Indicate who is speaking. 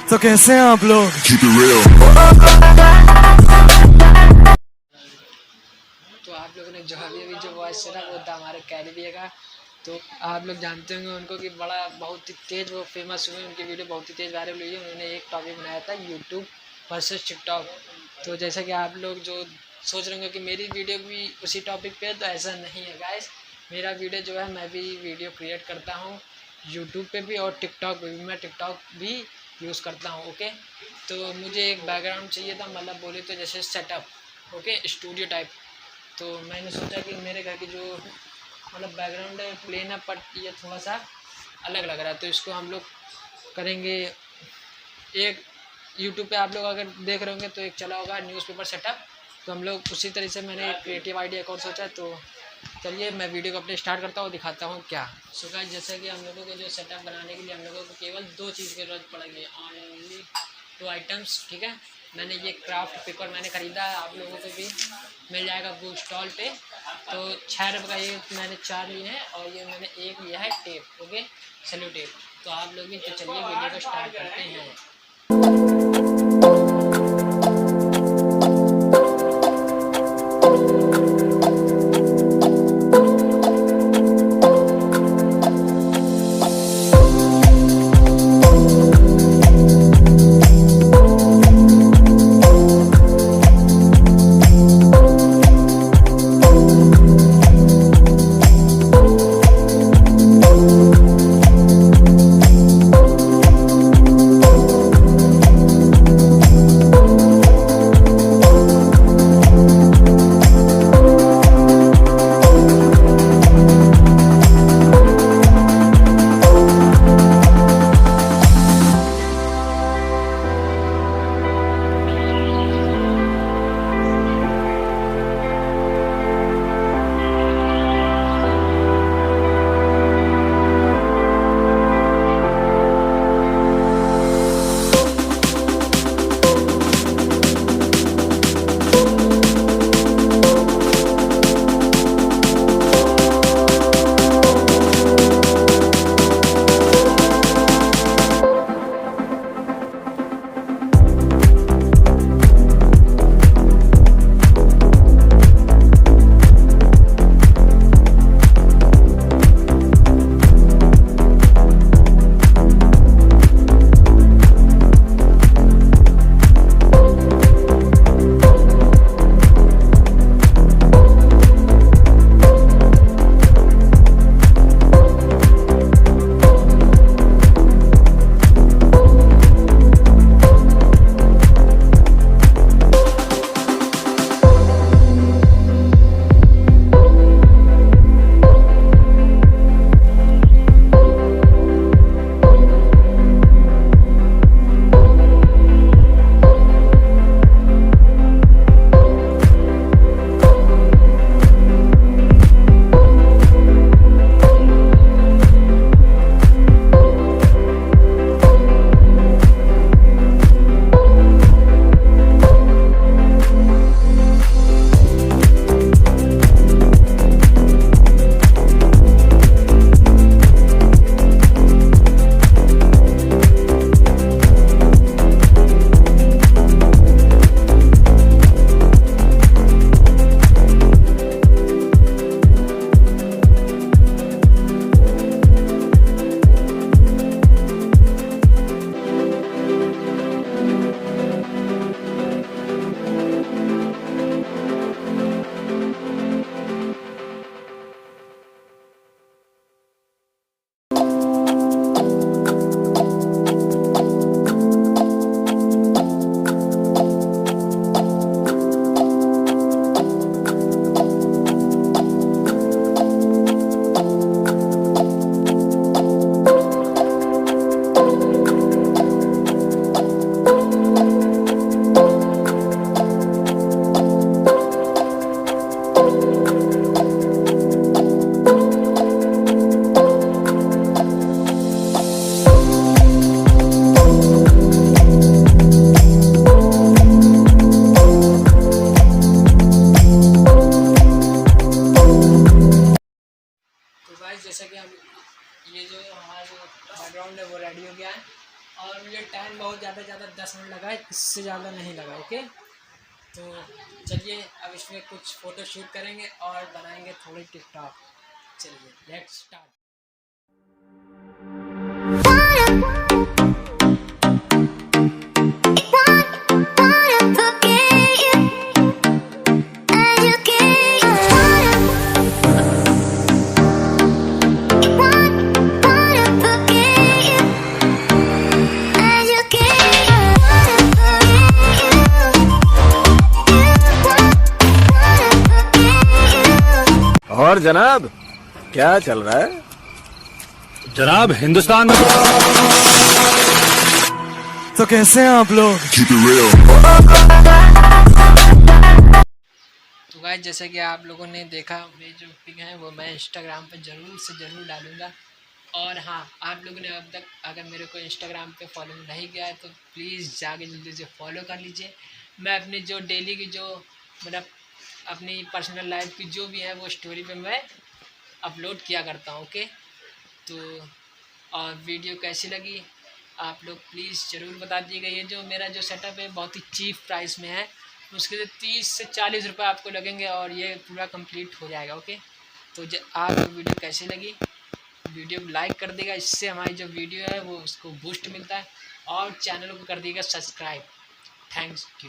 Speaker 1: तो कैसे हैं आप लोग?
Speaker 2: Keep it real.
Speaker 3: तो आप लोगों ने जो अभी जो वॉइस सुना वो था हमारे कैरिबिया का। तो आप लोग जानते होंगे उनको कि बड़ा बहुत ही तेज़ वो फेमस हुए, उनकी वीडियो बहुत ही तेज़ वायरल हुई है। उन्होंने एक टॉपिक बनाया था यूट्यूब वर्सेस टिकटॉक। तो जैसा कि आप लोग जो सोच रहे होंगे कि मेरी वीडियो भी उसी टॉपिक पे है, तो ऐसा नहीं है गाइस। मेरा वीडियो जो है, मैं भी वीडियो क्रिएट करता हूँ यूट्यूब पे भी और टिकटॉक पे भी। मैं टिकटॉक भी यूज़ करता हूँ। ओके, तो मुझे एक बैकग्राउंड चाहिए था, मतलब बोले तो जैसे सेटअप, ओके, स्टूडियो टाइप। तो मैंने सोचा कि मेरे घर की जो मतलब बैकग्राउंड है प्लेन है, बट ये थोड़ा सा अलग लग रहा है, तो इसको हम लोग करेंगे। एक यूट्यूब पे आप लोग अगर देख रहे होंगे तो एक चला होगा न्यूज़पेपर सेटअप, तो हम लोग उसी तरह से मैंने एक क्रिएटिव आइडिया और सोचा। तो चलिए मैं वीडियो को अपने स्टार्ट करता हूँ, दिखाता हूँ क्या। सो गाइस, जैसे कि हम लोगों को जो सेटअप बनाने के लिए हम लोगों को केवल 2 चीज़ की ज़रूरत पड़ेगी, ओनली 2 आइटम्स, ठीक है। मैंने ये क्राफ्ट पिकर मैंने ख़रीदा है, आप लोगों को भी मिल जाएगा बुक स्टॉल पे। तो 6 रुपये का ये मैंने 4 लिए हैं, और ये मैंने एक लिया है टेप, ओके, सेलो टेप। तो आप लोग भी, तो चलिए वीडियो को स्टार्ट करते हैं। बहुत ज़्यादा 10 मिनट लगा है, इससे ज़्यादा नहीं लगा। ओके, तो चलिए अब इसमें कुछ फ़ोटो शूट करेंगे और बनाएंगे थोड़े टिकटॉक। चलिए लेट्स स्टार्ट।
Speaker 1: और जनाब क्या चल रहा है?
Speaker 2: जनाब हिंदुस्तान में
Speaker 1: तो कैसे हैं आप लोग?
Speaker 3: तो गाइस जैसे कि आप लोगों ने देखा, मेरी जो पिक है वो मैं इंस्टाग्राम पे ज़रूर से ज़रूर डालूँगा। और हाँ, आप लोगों ने अब तक अगर मेरे को इंस्टाग्राम पे फॉलो नहीं किया है तो प्लीज़ जाके जल्दी से फॉलो कर लीजिए। मैं अपनी जो डेली की जो मतलब अपनी पर्सनल लाइफ की जो भी है वो स्टोरी पे मैं अपलोड किया करता हूँ। ओके, तो और वीडियो कैसी लगी आप लोग प्लीज़ ज़रूर बता दीजिएगा। ये जो मेरा जो सेटअप है बहुत ही चीप प्राइस में है, उसके लिए 30 से 40 रुपये आपको लगेंगे और ये पूरा कंप्लीट हो जाएगा। ओके, तो आप वीडियो कैसी लगी, वीडियो को लाइक कर देगा, इससे हमारी जो वीडियो है वो उसको बूस्ट मिलता है, और चैनल को कर देगा सब्सक्राइब। Thanks you.